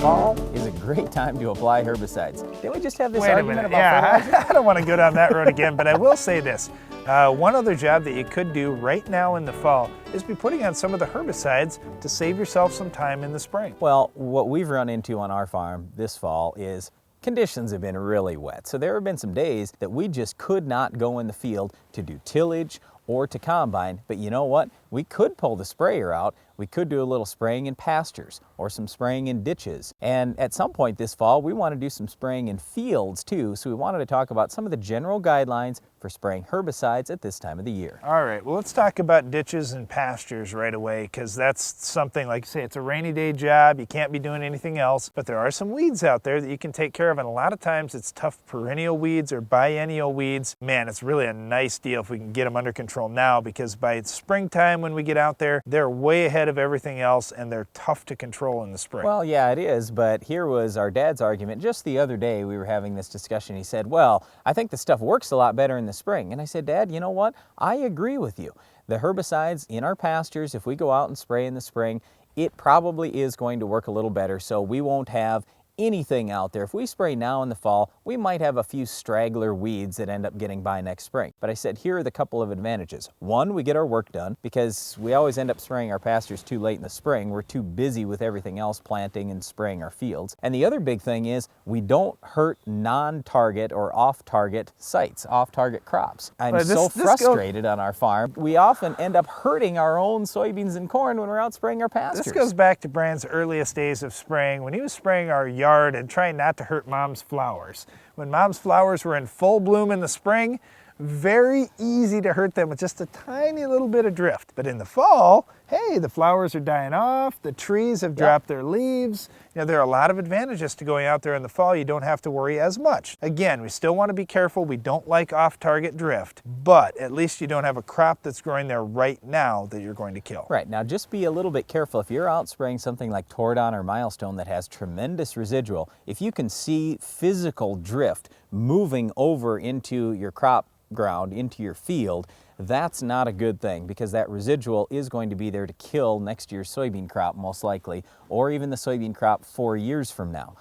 fall is a great time to apply herbicides. Didn't we just have this Wait a argument minute. about Yeah, fertilizer? I don't want to go down that road again, but I will say this. One other job that you could do right now in the fall is be putting on some of the herbicides to save yourself some time in the spring. Well, what we've run into on our farm this fall is conditions have been really wet. So there have been some days that we just could not go in the field to do tillage or to combine, but you know what? We could pull the sprayer out. We could do a little spraying in pastures or some spraying in ditches. And at some point this fall, we want to do some spraying in fields too. So we wanted to talk about some of the general guidelines for spraying herbicides at this time of the year. All right, well, let's talk about ditches and pastures right away, because that's something, like you say, it's a rainy day job. You can't be doing anything else, but there are some weeds out there that you can take care of. And a lot of times it's tough perennial weeds or biennial weeds. Man, it's really a nice deal if we can get them under control now, because by springtime when we get out there, they're way ahead of everything else and they're tough to control in the spring. Well, yeah, it is, but here was our dad's argument. Just the other day we were having this discussion. He said, well, I think the stuff works a lot better in the spring. And I said, Dad, you know what? I agree with you. The herbicides in our pastures, if we go out and spray in the spring, it probably is going to work a little better, so we won't have anything out there. If we spray now in the fall, we might have a few straggler weeds that end up getting by next spring. But I said, here are the couple of advantages. One, we get our work done, because we always end up spraying our pastures too late in the spring. We're too busy with everything else, planting and spraying our fields. And the other big thing is we don't hurt non-target or off-target sites, off-target crops. I'm so frustrated on our farm. We often end up hurting our own soybeans and corn when we're out spraying our pastures. This goes back to Brand's earliest days of spraying, when he was spraying our yard and trying not to hurt Mom's flowers. When Mom's flowers were in full bloom in the spring, very easy to hurt them with just a tiny little bit of drift. But in the fall, hey, the flowers are dying off, the trees have dropped their leaves. You know, there are a lot of advantages to going out there in the fall. You don't have to worry as much. Again, we still want to be careful. We don't like off-target drift, but at least you don't have a crop that's growing there right now that you're going to kill. Right, now just be a little bit careful. If you're out spraying something like Tordon or Milestone that has tremendous residual, if you can see physical drift moving over into your crop ground, into your field, that's not a good thing, because that residual is going to be there to kill next year's soybean crop most likely, or even the soybean crop 4 years from now.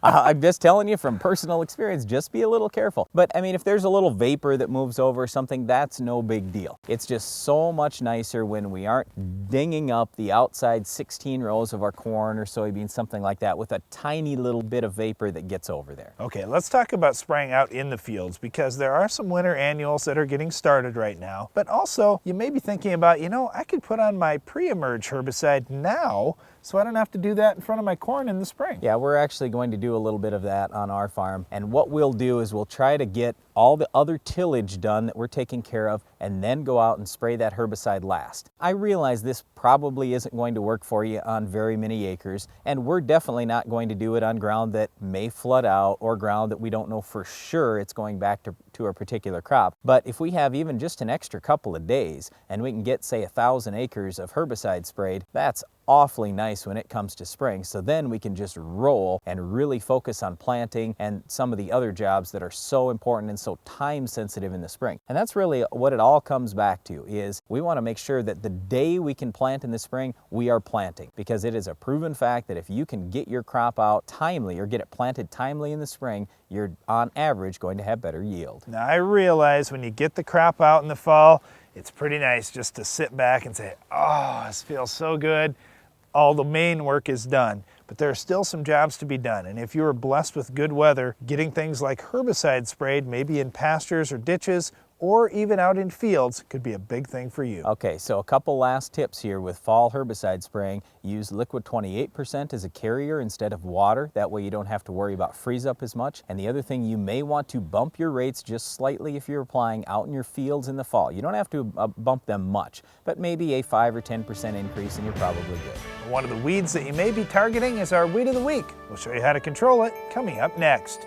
I'm just telling you from personal experience, just be a little careful. But I mean, if there's a little vapor that moves over something, that's no big deal. It's just so much nicer when we aren't dinging up the outside 16 rows of our corn or soybeans, something like that, with a tiny little bit of vapor that gets over there. Okay, let's talk about spraying out in the fields, because there are some winter annuals that are getting started right now. But also, you may be thinking about, you know, I could put on my pre-emerge herbicide now, so I don't have to do that in front of my corn in the spring. Yeah, we're actually going to do a little bit of that on our farm. And what we'll do is we'll try to get all the other tillage done that we're taking care of, and then go out and spray that herbicide last. I realize this probably isn't going to work for you on very many acres, and we're definitely not going to do it on ground that may flood out or ground that we don't know for sure it's going back to a particular crop. But if we have even just an extra couple of days and we can get, say, 1,000 acres of herbicide sprayed, that's awfully nice when it comes to spring. So then we can just roll and really focus on planting and some of the other jobs that are so important and so time sensitive in the spring. And that's really what it all comes back to, is we want to make sure that the day we can plant in the spring, we are planting, because it is a proven fact that if you can get your crop out timely or get it planted timely in the spring, you're on average going to have better yield. Now, I realize when you get the crop out in the fall, it's pretty nice just to sit back and say, oh, this feels so good. All the main work is done, but there are still some jobs to be done. And if you are blessed with good weather, getting things like herbicide sprayed, maybe in pastures or ditches, or even out in fields, could be a big thing for you. Okay, so a couple last tips here with fall herbicide spraying. Use liquid 28% as a carrier instead of water. That way you don't have to worry about freeze up as much. And the other thing, you may want to bump your rates just slightly if you're applying out in your fields in the fall. You don't have to bump them much, but maybe a 5 or 10% increase and you're probably good. One of the weeds that you may be targeting is our weed of the week. We'll show you how to control it coming up next.